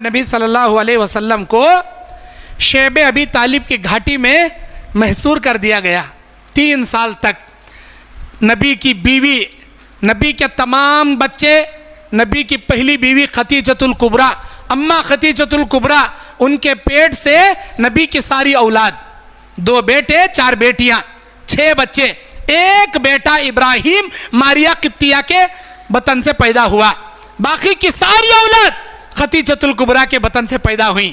नबी सल्लल्लाहु अलैहि वसल्लम को शेब अबी तालिब की घाटी में महसूर कर दिया गया। 3 साल तक नबी की बीवी, नबी के तमाम बच्चे, नबी की पहली बीवी खतीजतुल कुबरा, अम्मा खतीजतुल कुबरा, उनके पेट से नबी की सारी औलाद, 2 बेटे 4 बेटियां, 6 बच्चे, 1 बेटा इब्राहिम मारिया किप्तिया के बतन से पैदा हुआ। बाकी की सारी औलाद खतीजतुल कुबरा के बतन से पैदा हुई।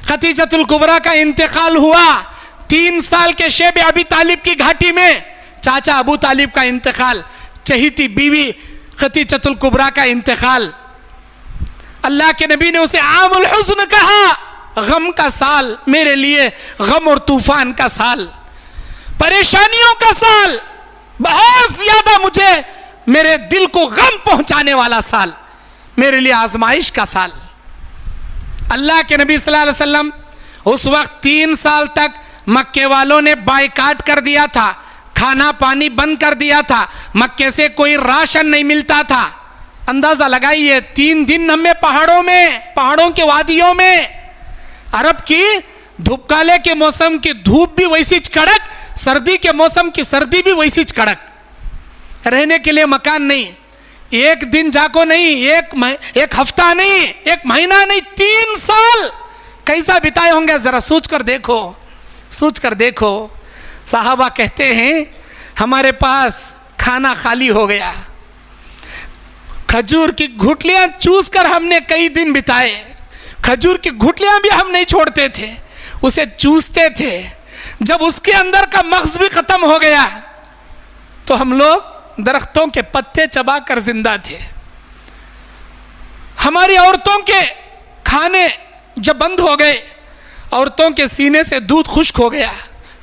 खतीजतुल कुबरा का इंतकाल हुआ 3 साल के शेब अबी तालिब की घाटी में। चाचा अबू तालिब का इंतकाल, चहीती बीवी खतीजतुल कुबरा का इंतकाल। अल्लाह के नबी ने उसे आमुल हुज़्न कहा, गम का साल, मेरे लिए गम और तूफान का साल, परेशानियों का साल, बहुत ज्यादा मुझे मेरे दिल को गम पहुंचाने वाला साल, मेरे लिए आजमाइश का साल। अल्लाह के नबी सल्लल्लाहु अलैहि वसल्लम उस वक्त 3 साल तक मक्के वालों ने बायकाट कर दिया था, खाना पानी बंद कर दिया था, मक्के से कोई राशन नहीं मिलता था। अंदाजा लगाइए, 3 दिन हमें पहाड़ों में, पहाड़ों के वादियों में, अरब की धूपकाले के मौसम की धूप भी वैसी कड़क, सर्दी के मौसम की सर्दी भी वैसी कड़क, रहने के लिए मकान नहीं, एक दिन जाको नहीं, एक हफ्ता नहीं, एक महीना नहीं, 3 साल कैसा बिताए होंगे जरा सोच कर देखो, सोच कर देखो। साहबा कहते हैं हमारे पास खाना खाली हो गया, खजूर की गुठलियां चूस कर हमने कई दिन बिताए, खजूर की गुठलियां भी हम नहीं छोड़ते थे, उसे चूसते थे। जब उसके अंदर का मग़ज़ भी खत्म हो गया तो हम लोग दरख्तों के पत्ते चबाकर जिंदा थे। हमारी औरतों के खाने जब बंद हो गए, औरतों के सीने से दूध खुश्क हो गया,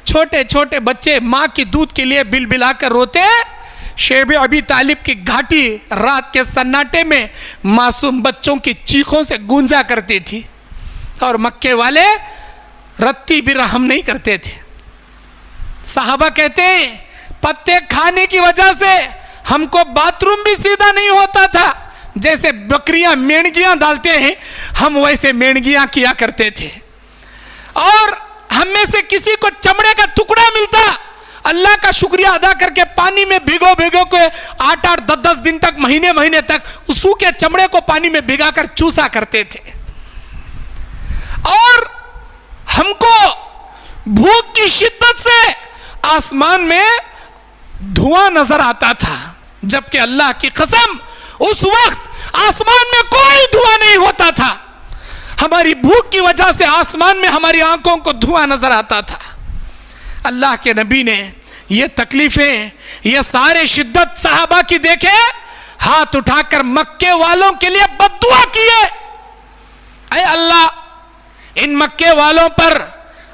छोटे छोटे बच्चे माँ की दूध के लिए बिलबिलाकर रोते। शेब अबी तालिब की घाटी रात के सन्नाटे में मासूम बच्चों की चीखों से गूंजा करती थी, और मक्के वाले रत्ती भी रहम नहीं करते थे। साहबा कहते हैं पत्ते खाने की वजह से हमको बाथरूम भी सीधा नहीं होता था, जैसे बकरियां मेंढगियां डालते हैं हम वैसे मेंढगियां किया करते थे। और हम में से किसी को चमड़े का टुकड़ा मिलता, अल्लाह का शुक्रिया अदा करके पानी में भिगो भिगो के 8-8, 10-10 दिन तक, महीने महीने तक सूखे चमड़े को पानी में भिगाकर चूसा करते थे। और हमको भूख की शिद्दत से आसमान में धुआं नजर आता था, जबकि अल्लाह की कसम उस वक्त आसमान में कोई धुआं नहीं होता था। हमारी भूख की वजह से आसमान में हमारी आंखों को धुआं नजर आता था। अल्लाह के नबी ने ये तकलीफें, ये सारे शिद्दत साहबा की देखे, हाथ उठाकर मक्के वालों के लिए बद्दुआ किए, ऐ अल्लाह इन मक्के वालों पर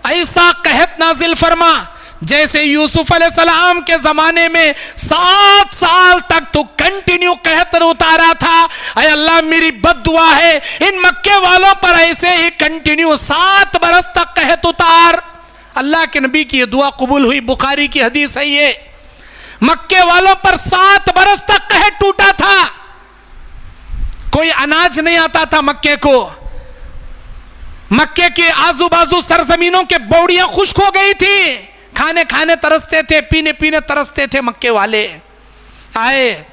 ऐसा कहत नाजिल फरमा जैसे यूसुफ अलैहिस्सलाम के जमाने में 7 साल तक तो कंटिन्यू कहत उतारा था। ऐ अल्लाह मेरी बद्दुआ है इन मक्के वालों पर ऐसे ही कंटिन्यू 7 बरस तक कहत उतार। अल्लाह के नबी की ये दुआ कबूल हुई, बुखारी की हदीस है ये। मक्के वालों पर 7 बरस तक कहत टूटा था, कोई अनाज नहीं आता था मक्के को, मक्के के आजू बाजू सरजमीनों के बौड़ियां खुश्क हो गई थी, खाने खाने तरसते थे, पीने पीने तरसते थे। मक्के वाले आए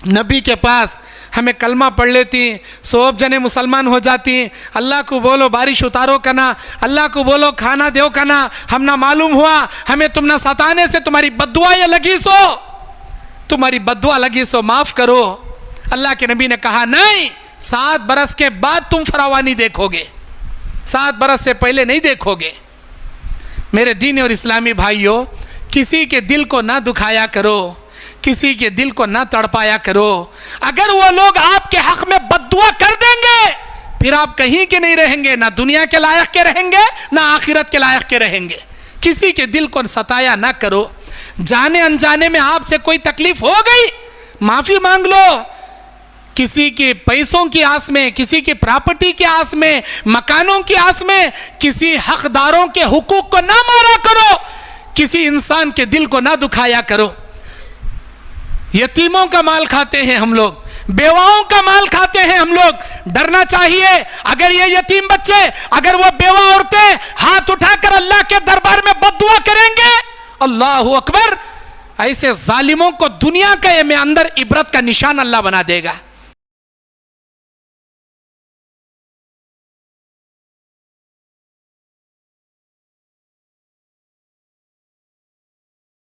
नबी के पास, हमें कलमा पढ़ लेती, 100 जने मुसलमान हो जाती, अल्लाह को बोलो बारिश उतारो कना, अल्लाह को बोलो खाना दो कना, हम ना मालूम हुआ हमें तुम ना सताने से तुम्हारी बद्दुआ ये लगी सो, तुम्हारी बद्दुआ लगी सो माफ करो। अल्लाह के नबी ने कहा नहीं, 7 बरस के बाद तुम फरावानी देखोगे, 7 बरस से पहले नहीं देखोगे। मेरे दीन और इस्लामी भाइयों, किसी के दिल को ना दुखाया करो, किसी के दिल को ना तड़पाया करो। अगर वो लोग आपके हक में बद्दुआ कर देंगे फिर आप कहीं के नहीं रहेंगे, ना दुनिया के लायक के रहेंगे ना आखिरत के लायक के रहेंगे। किसी के दिल को सताया ना करो। जाने अनजाने में आपसे कोई तकलीफ हो गई, माफी मांग लो। किसी के पैसों की आस में, किसी की प्रॉपर्टी की आस में, मकानों की आस में किसी हकदारों के हुकूक को ना मारा करो, किसी इंसान के दिल को ना दुखाया करो। यतीमों का माल खाते हैं हम लोग, बेवाओं का माल खाते हैं हम लोग, डरना चाहिए। अगर ये यतीम बच्चे, अगर वो बेवा औरतें हाथ उठाकर अल्लाह के दरबार में बद्दुआ करेंगे, अल्लाहू अकबर, ऐसे जालिमों को दुनिया के में अंदर इबरत का निशान अल्लाह बना देगा।